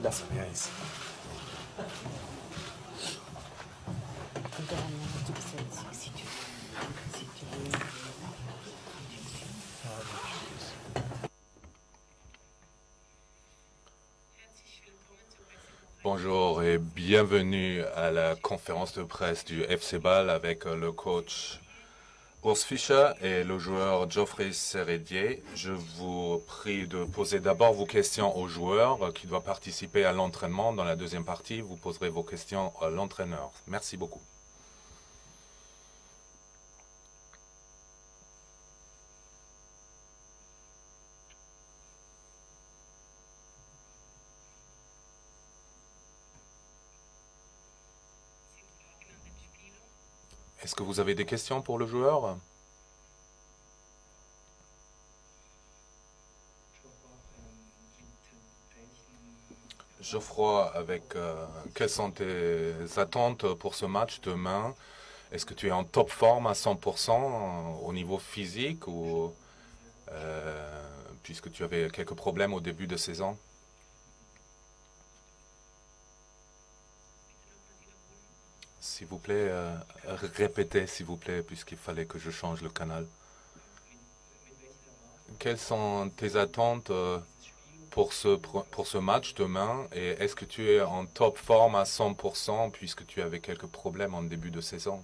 Là, c'est bien ici. Bonjour et bienvenue à la conférence de presse du FC Bâle avec le coach Urs Fischer et le joueur Geoffrey Seredier. Je vous prie de poser d'abord vos questions aux joueurs qui doivent participer à l'entraînement. Dans la deuxième partie, vous poserez vos questions à l'entraîneur. Merci beaucoup. Est-ce que vous avez des questions pour le joueur ? Geoffroy, quelles sont tes attentes pour ce match demain ? Est-ce que tu es en top forme à 100% au niveau physique ou puisque tu avais quelques problèmes au début de saison ? S'il vous plaît, répétez s'il vous plaît, puisqu'il fallait que je change le canal. Quelles sont tes attentes pour ce match demain et est-ce que tu es en top forme à 100% puisque tu avais quelques problèmes en début de saison ?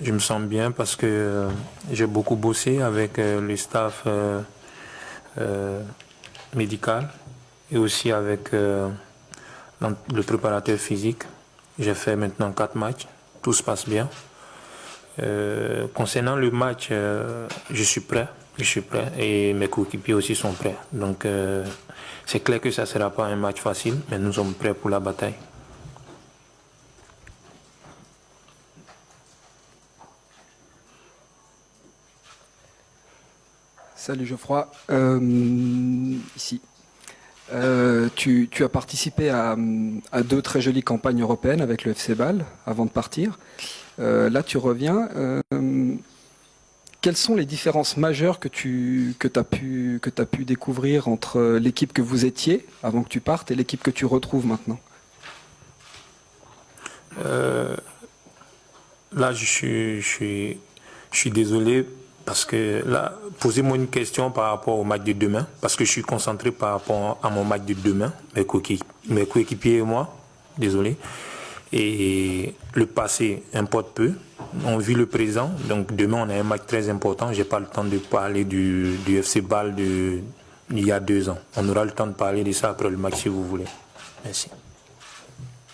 Je me sens bien parce que j'ai beaucoup bossé avec le staff médical et aussi avec le préparateur physique. J'ai fait maintenant 4 matchs, tout se passe bien. Concernant le match, je suis prêt et mes coéquipiers aussi sont prêts. Donc c'est clair que ça ne sera pas un match facile, mais nous sommes prêts pour la bataille. Salut Geoffroy, ici. Tu as participé à 2 très jolies campagnes européennes avec le FC Bâle avant de partir. Là, tu reviens. Quelles sont les différences majeures que tu as pu découvrir entre l'équipe que vous étiez avant que tu partes et l'équipe que tu retrouves maintenant ? Là, je suis désolé parce que là, posez-moi une question par rapport au match de demain, parce que je suis concentré par rapport à mon match de demain, mes coéquipiers et moi, désolé. Et le passé importe peu. On vit le présent, donc demain on a un match très important. J'ai pas le temps de parler du FC Bâle d'il y a 2 ans. On aura le temps de parler de ça après le match si vous voulez. Merci.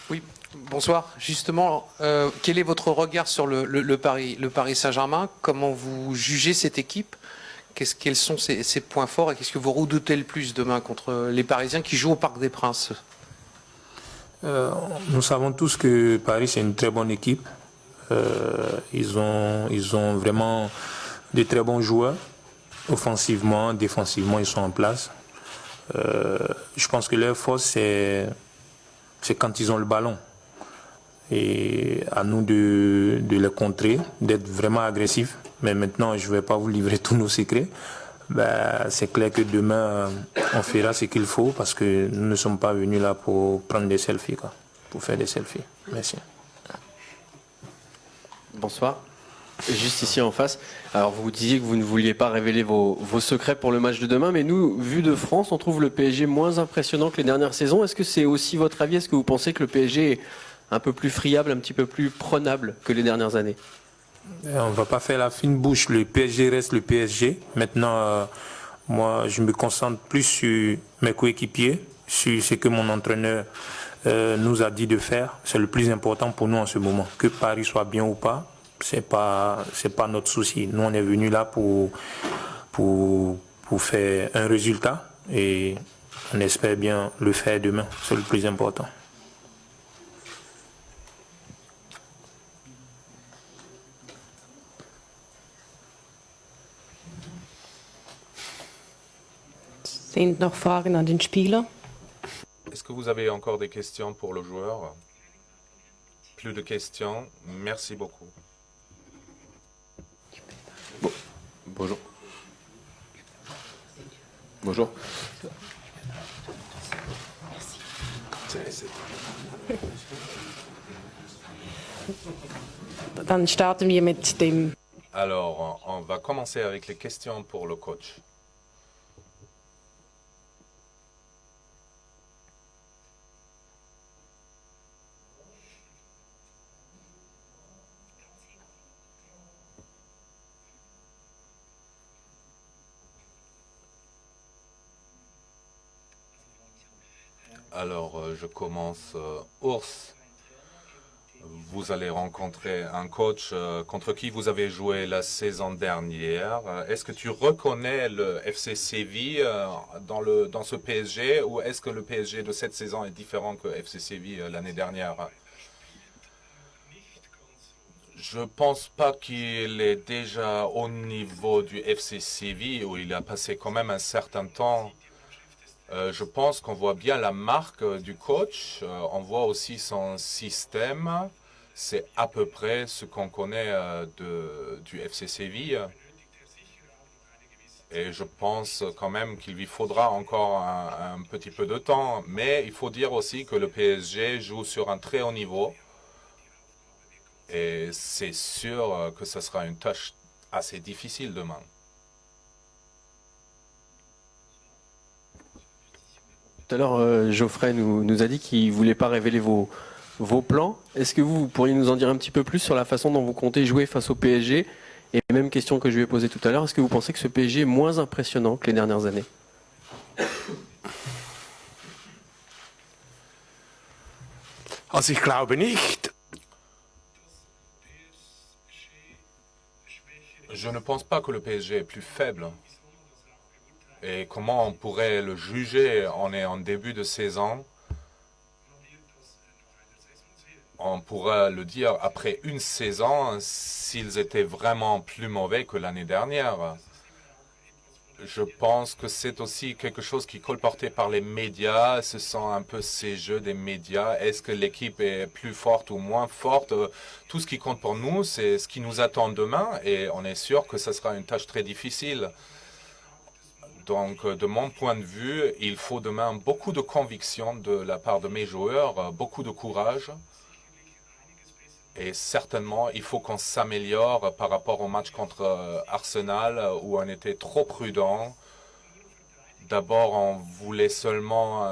Oui, bonsoir. Justement, quel est votre regard sur le Paris Saint-Germain ? Comment vous jugez cette équipe ? Quels sont ses points forts et qu'est-ce que vous redoutez le plus demain contre les Parisiens qui jouent au Parc des Princes ? Nous savons tous que Paris c'est une très bonne équipe. Ils ont vraiment de très bons joueurs. Offensivement, défensivement, ils sont en place. Je pense que leur force c'est quand ils ont le ballon. Et à nous de les contrer, d'être vraiment agressifs. Mais maintenant, je ne vais pas vous livrer tous nos secrets. C'est clair que demain, on fera ce qu'il faut parce que nous ne sommes pas venus là pour prendre des selfies, pour faire des selfies. Merci. Bonsoir. Juste ici en face. Alors vous disiez que vous ne vouliez pas révéler vos secrets pour le match de demain, mais nous, vu de France, on trouve le PSG moins impressionnant que les dernières saisons. Est-ce que c'est aussi votre avis ? Est-ce que vous pensez que le PSG est un peu plus friable, un petit peu plus prenable que les dernières années ? On ne va pas faire la fine bouche. Le PSG reste le PSG. Maintenant, moi, je me concentre plus sur mes coéquipiers, sur ce que mon entraîneur nous a dit de faire. C'est le plus important pour nous en ce moment. Que Paris soit bien ou pas, c'est pas notre souci. Nous, on est venus là pour faire un résultat et on espère bien le faire demain. C'est le plus important. Sind noch Fragen an den Spieler? Est-ce que vous avez encore des questions pour le joueur ? Plus de questions. Merci beaucoup. Bonjour. Bonjour. Dann starten wir mit dem. Alors, on va commencer avec les questions pour le coach. Alors, je commence. Urs, vous allez rencontrer un coach contre qui vous avez joué la saison dernière. Est-ce que tu reconnais le FC Séville dans ce PSG ou est-ce que le PSG de cette saison est différent que FC Séville l'année dernière? Je pense pas qu'il est déjà au niveau du FC Séville où il a passé quand même un certain temps. Je pense qu'on voit bien la marque du coach, on voit aussi son système. C'est à peu près ce qu'on connaît du FC Séville. Et je pense quand même qu'il lui faudra encore un petit peu de temps. Mais il faut dire aussi que le PSG joue sur un très haut niveau. Et c'est sûr que ce sera une tâche assez difficile demain. Tout à l'heure, Geoffrey nous a dit qu'il ne voulait pas révéler vos plans. Est-ce que vous pourriez nous en dire un petit peu plus sur la façon dont vous comptez jouer face au PSG? Et même question que je lui ai posée tout à l'heure, est-ce que vous pensez que ce PSG est moins impressionnant que les dernières années? Also ich glaube nicht. Je ne pense pas que le PSG est plus faible. Et comment on pourrait le juger? On est en début de saison. On pourra le dire après une saison s'ils étaient vraiment plus mauvais que l'année dernière. Je pense que c'est aussi quelque chose qui est colporté par les médias. Ce sont un peu ces jeux des médias. Est-ce que l'équipe est plus forte ou moins forte? Tout ce qui compte pour nous, c'est ce qui nous attend demain. Et on est sûr que ce sera une tâche très difficile. Donc, de mon point de vue, il faut demain beaucoup de conviction de la part de mes joueurs, beaucoup de courage. Et certainement, il faut qu'on s'améliore par rapport au match contre Arsenal où on était trop prudent. D'abord, on voulait seulement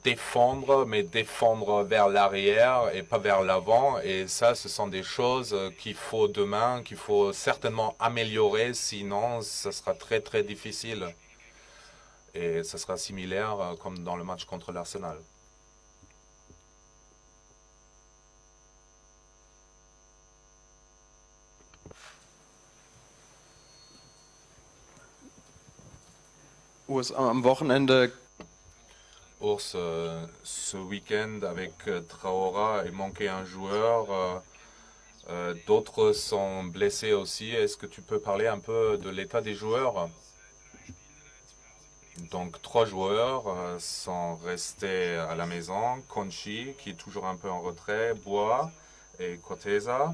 défendre, mais défendre vers l'arrière et pas vers l'avant. Et ça, ce sont des choses qu'il faut demain, qu'il faut certainement améliorer. Sinon, ce sera très, très difficile. Et ce sera similaire comme dans le match contre l'Arsenal. Urs, am Wochenende. Urs, ce week-end avec Traora, il manquait un joueur. D'autres sont blessés aussi. Est-ce que tu peux parler un peu de l'état des joueurs? Donc, 3 joueurs sont restés à la maison. Conchi, qui est toujours un peu en retrait, Bois et Corteza.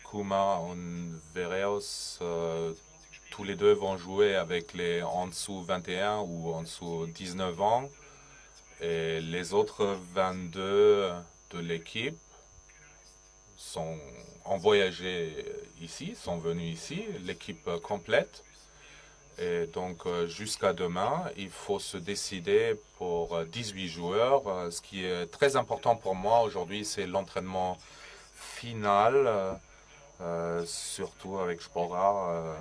Kuma et Vereos, tous les deux vont jouer avec les en dessous 21 ou en dessous 19 ans. Et les autres 22 de l'équipe ont voyagé ici, sont venus ici, l'équipe complète. Et donc, jusqu'à demain, il faut se décider pour 18 joueurs. Ce qui est très important pour moi aujourd'hui, c'est l'entraînement final, surtout avec Spora.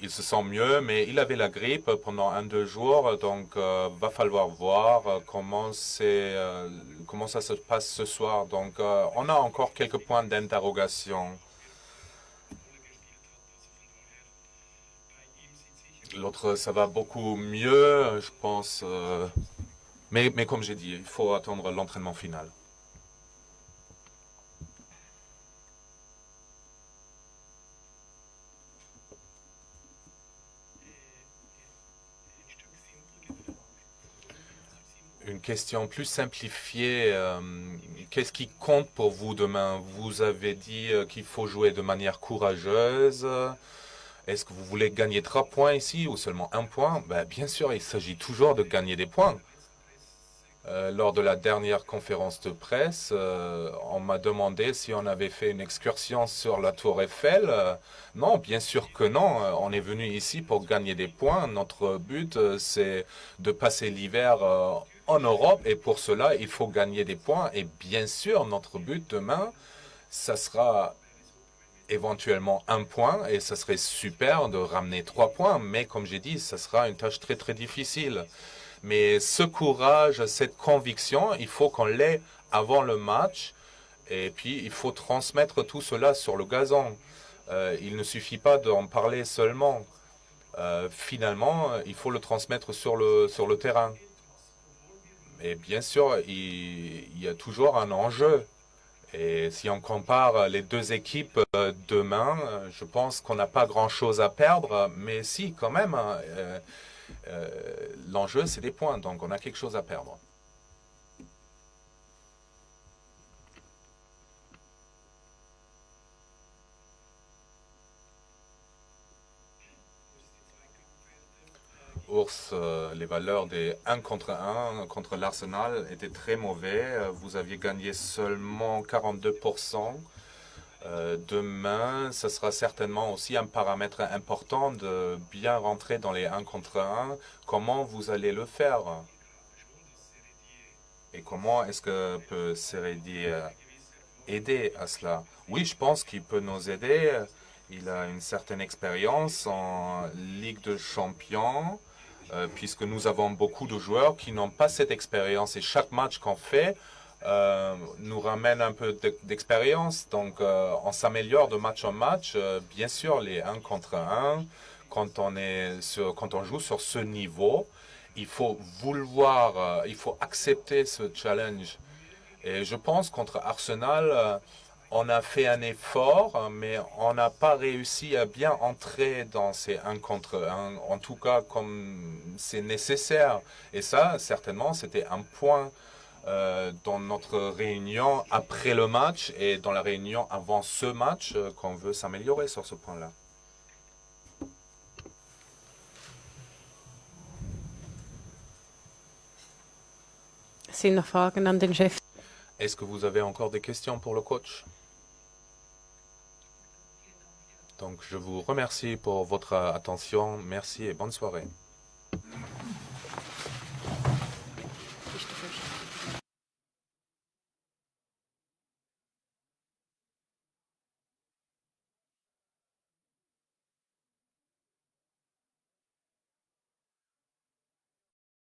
Il se sent mieux, mais il avait la grippe pendant 1-2 jours. Donc, va falloir voir comment ça se passe ce soir. Donc, on a encore quelques points d'interrogation. L'autre, ça va beaucoup mieux, je pense. Mais comme j'ai dit, il faut attendre l'entraînement final. Une question plus simplifiée. Qu'est-ce qui compte pour vous demain? Vous avez dit qu'il faut jouer de manière courageuse. Est-ce que vous voulez gagner 3 points ici ou seulement 1 point? Ben, bien sûr, il s'agit toujours de gagner des points. Lors de la dernière conférence de presse, on m'a demandé si on avait fait une excursion sur la Tour Eiffel. Non, bien sûr que non. On est venu ici pour gagner des points. Notre but, c'est de passer l'hiver en Europe et pour cela, il faut gagner des points. Et bien sûr, notre but demain, ça sera éventuellement 1 point et ça serait super de ramener 3 points. Mais comme j'ai dit, ça sera une tâche très très difficile. Mais ce courage, cette conviction, il faut qu'on l'ait avant le match. Et puis, il faut transmettre tout cela sur le gazon. Il ne suffit pas d'en parler seulement. Finalement, il faut le transmettre sur le terrain. Et bien sûr, il y a toujours un enjeu. Et si on compare les deux équipes demain, je pense qu'on n'a pas grand-chose à perdre. Mais si, quand même, l'enjeu, c'est des points. Donc, on a quelque chose à perdre. Ours, les valeurs des 1 contre l'Arsenal étaient très mauvais. Vous aviez gagné seulement 42%. Demain, ce sera certainement aussi un paramètre important de bien rentrer dans les 1 contre 1. Comment vous allez le faire? Et comment est-ce que peut Seredi aider à cela? Oui, je pense qu'il peut nous aider. Il a une certaine expérience en Ligue de Champions, puisque nous avons beaucoup de joueurs qui n'ont pas cette expérience. Et chaque match qu'on fait nous ramène un peu d'expérience. Donc, on s'améliore de match en match. Bien sûr, les 1 contre 1, quand on joue sur ce niveau, il faut vouloir, il faut accepter ce challenge. Et je pense contre Arsenal, on a fait un effort, mais on n'a pas réussi à bien entrer dans ces 1 contre 1, en tout cas comme c'est nécessaire. Et ça, certainement, c'était un point dans notre réunion après le match et dans la réunion avant ce match qu'on veut s'améliorer sur ce point-là. Sind noch Fragen an den Chef? Est-ce que vous avez encore des questions pour le coach? Donc, je vous remercie pour votre attention. Merci et bonne soirée.